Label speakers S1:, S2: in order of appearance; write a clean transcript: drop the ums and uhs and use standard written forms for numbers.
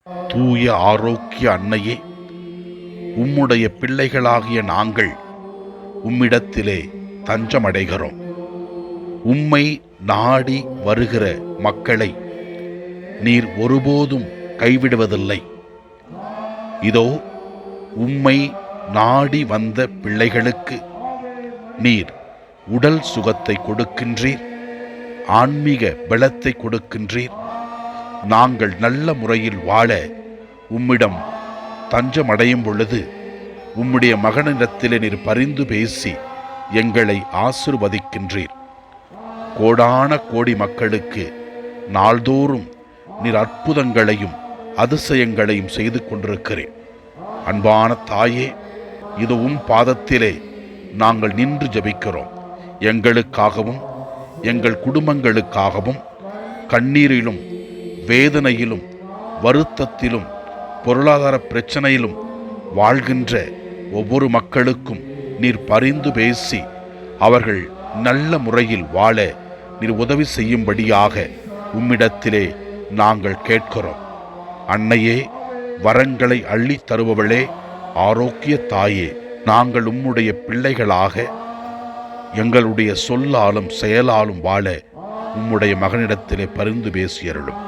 S1: தூய ஆரோக்கிய அன்னையே, உம்முடைய பிள்ளைகளாகிய நாங்கள் உம்மிடத்திலே தஞ்சமடைகிறோம். உம்மை நாடி வருகிற மக்களை நீர் ஒருபோதும் கைவிடுவதில்லை. இதோ உம்மை நாடி வந்த பிள்ளைகளுக்கு நீர் உடல் சுகத்தை கொடுக்கின்றீர், ஆன்மீக பலத்தை கொடுக்கின்றீர். நாங்கள் நல்ல முறையில் வாழ உம்மிடம் தஞ்சமடையும் பொழுது உம்முடைய மகனிடத்திலே நீர் பரிந்து பேசி எங்களை ஆசீர்வதிக்கின்றீர். கோடான கோடி மக்களுக்கு நாள்தோறும் நீர் அற்புதங்களையும் அதிசயங்களையும் செய்து கொண்டிருக்கிறேன். அன்பான தாயே, இது உம் பாதத்திலே நாங்கள் நின்று ஜெபிக்கிறோம். எங்களுக்காகவும் எங்கள் குடும்பங்களுக்காகவும் கண்ணீரிலும் வேதனையிலும் வருத்தத்திலும் பொருளாதார பிரச்சனையிலும் வாழ்கின்ற ஒவ்வொரு மக்களுக்கும் நீர் பரிந்து பேசி அவர்கள் நல்ல முறையில் வாழ நீர் உதவி செய்யும்படியாக உம்மிடத்திலே நாங்கள் கேட்கிறோம். அன்னையே, வரங்களை அள்ளி தருபவளே, ஆரோக்கிய தாயே, நாங்கள் உம்முடைய பிள்ளைகளாக எங்களுடைய சொல்லாலும் செயலாலும் வாழ உம்முடைய மகனிடத்திலே பரிந்து பேசியருளும்.